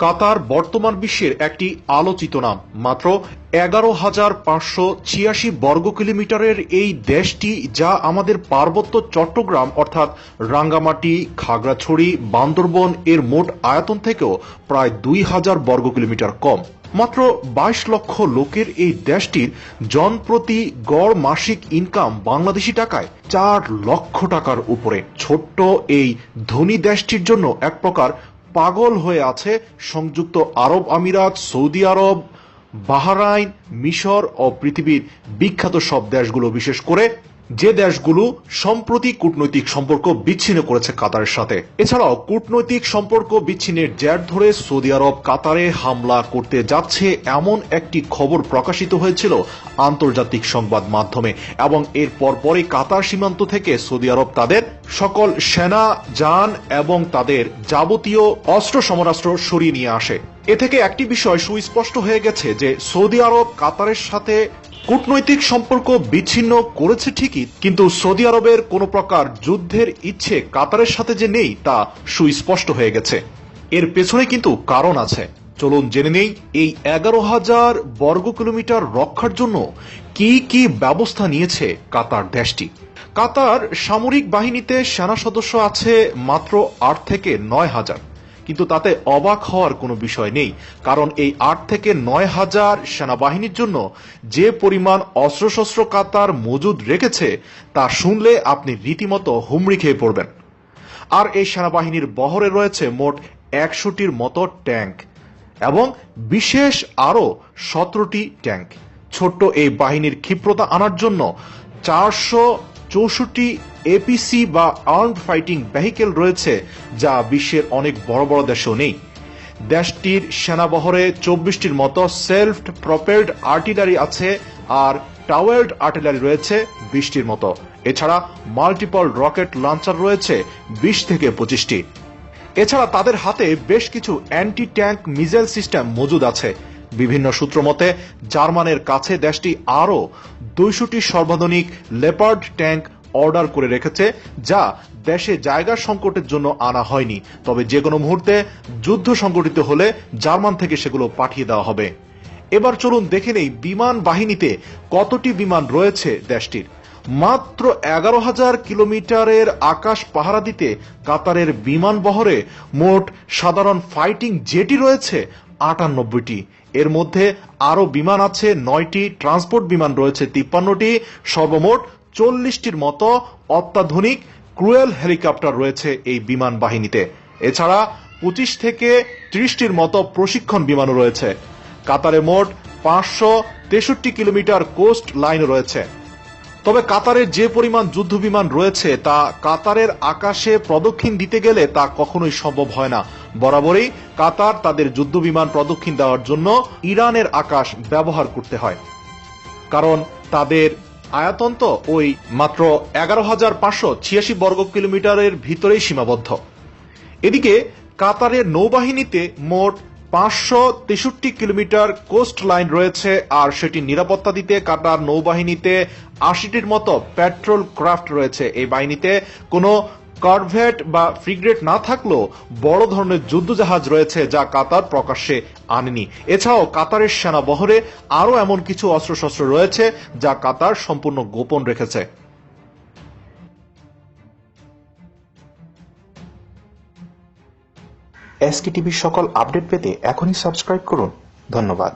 কাতার বর্তমান বিশ্বের একটি আলোচিত নাম। মাত্র 11,586 বর্গ কিলোমিটারের এই দেশটি, যা আমাদের পার্বত্য চট্টগ্রাম অর্থাৎ রাঙ্গামাটি, খাগড়াছড়ি, বান্দরবন এর মোট আয়তন থেকেও প্রায় 2,000 বর্গ কিলোমিটার কম। মাত্র 22 লক্ষ লোকের এই দেশটির জনপ্রতি গড় মাসিক ইনকাম বাংলাদেশি টাকায় 4 লক্ষ টাকার উপরে। ছোট্ট এই ধনী দেশটির জন্য এক প্রকার পাগল হয়ে আছে সংযুক্ত আরব আমিরাত, সৌদি আরব, বাহরাইন, মিশর ও পৃথিবীর বিখ্যাত সব দেশগুলো, বিশেষ করে যে দেশগুলো সম্প্রতি কূটনৈতিক সম্পর্ক বিচ্ছিন্ন করেছে কাতারের সাথে। এছাড়াও কূটনৈতিক সম্পর্ক বিচ্ছিন্নের জের ধরে সৌদি আরব কাতারে হামলা করতে যাচ্ছে এমন একটি খবর প্রকাশিত হয়েছিল আন্তর্জাতিক সংবাদ মাধ্যমে, এবং এর পরপরই কাতার সীমান্ত থেকে সৌদি আরব তাদের সকল সেনা যান এবং তাদের যাবতীয় অস্ত্র সমরাস্ত্র সরিয়ে নিয়ে আসে। এ থেকে একটি বিষয় সুস্পষ্ট হয়ে গেছে যে সৌদি আরব কাতারের সাথে কূটনৈতিক সম্পর্ক বিচ্ছিন্ন করেছে ঠিকই, কিন্তু সৌদি আরবের কোনো প্রকার যুদ্ধের ইচ্ছে কাতারের সাথে যে নেই তা সুস্পষ্ট হয়ে গেছে। এর পেছনে কিন্তু কারণ আছে। চলুন জেনে নেই এই 11,000 বর্গ কিলোমিটার রক্ষার জন্য কি কি ব্যবস্থা নিয়েছে কাতার দেশটি। কাতার সামরিক বাহিনীতে সেনা সদস্য আছে মাত্র 8 থেকে 9,000, কিন্তু তাতে অবাক হওয়ার কোনো বিষয় নেই, কারণ এই 8 থেকে 9,000 সেনাবাহিনীর জন্য যে পরিমাণ অস্ত্রশস্ত্র কাতার মজুদ রেখেছে তা শুনলে আপনি রীতিমতো হুমড়ি খেয়ে পড়বেন। আর এই সেনাবাহিনীর বহরে রয়েছে মোট 100টির মতো ট্যাঙ্ক এবং বিশেষ আরও 17টি ট্যাঙ্ক। ছোট্ট এই বাহিনীর ক্ষিপ্রতা আনার জন্য 464 এপিসি বা আর্মড ফাইটিং ভেহিকেল রয়েছে, যা বিশ্বের অনেক বড় বড় দেশেও নেই। দেশটির সেনাবহরে 24টির মতো সেলফ প্রপেলড আর্টিলারি আছে, আর টাওয়ার্ড আর্টিলারি রয়েছে 20টির মতো। এছাড়া মাল্টিপল রকেট লঞ্চার রয়েছে 20 থেকে 25টি। এছাড়া তাদের হাতে বেশ কিছু অ্যান্টি ট্যাঙ্ক মিসাইল সিস্টেম মজুদ আছে। বিভিন্ন সূত্র মতে জার্মানের কাছে দেশটি আরও 200টি সর্বাধুনিক লেপার্ড ট্যাঙ্ক অর্ডার করে রেখেছে, যা দেশে জায়গা সংকটের জন্য আনা হয়নি, তবে যে কোনো মুহূর্তে যুদ্ধ সংঘটিত হলে জার্মান থেকে সেগুলো পাঠিয়ে দেওয়া হবে। এবার চলুন দেখে নেই বিমান বাহিনীতে কতটি বিমান রয়েছে দেশটির। মাত্র 11,000 কিলোমিটারের আকাশ পাহারা দিতে কাতারের বিমান বহরে মোট সাধারণ ফাইটিং জেটি রয়েছে 98টি। এর মধ্যে আরো বিমান আছে 9টি, ট্রান্সপোর্ট বিমান রয়েছে 53টি, সর্বমোট 40টির মতো অত্যাধুনিক ক্রুয়েল হেলিকপ্টার রয়েছে এই বিমান বাহিনীতে। এছাড়া 25 থেকে 30টির মতো প্রশিক্ষণ বিমানও রয়েছে। কাতারে মোট 563 কিলোমিটার কোস্ট লাইন রয়েছে। তবে কাতারের যে পরিমাণ যুদ্ধ বিমান রয়েছে তা কাতারের আকাশে প্রদক্ষিণ দিতে গেলে তা কখনোই সম্ভব হয় না। বরাবরই কাতার তাদের যুদ্ধ বিমান প্রদক্ষিণ দেওয়ার জন্য ইরানের আকাশ ব্যবহার করতে হয়, কারণ তাদের আয়তন তো ওই মাত্র 11,586 বর্গ কিলোমিটারের ভিতরেই সীমাবদ্ধ। এদিকে কাতারের নৌবাহিনীতে মোট 563 কিলোমিটার কোস্ট লাইন রয়েছে, আর সেটি নিরাপত্তা দিতে কাতার নৌবাহিনীতে 80টির মতো পেট্রোল ক্রাফট রয়েছে। এই বাহিনীতে কোনো করভেট বা ফ্রিগেট না থাকলেও বড় ধরনের যুদ্ধজাহাজ রয়েছে, যা কাতার প্রকাশ্যে আনেনি। এছাড়াও কাতারের সেনা বহরে আরও এমন কিছু অস্ত্রশস্ত্র রয়েছে যা কাতার সম্পূর্ণ গোপন রেখেছে। এসকে টিভির সকল আপডেট পেতে এখনই সাবস্ক্রাইব করুন। ধন্যবাদ।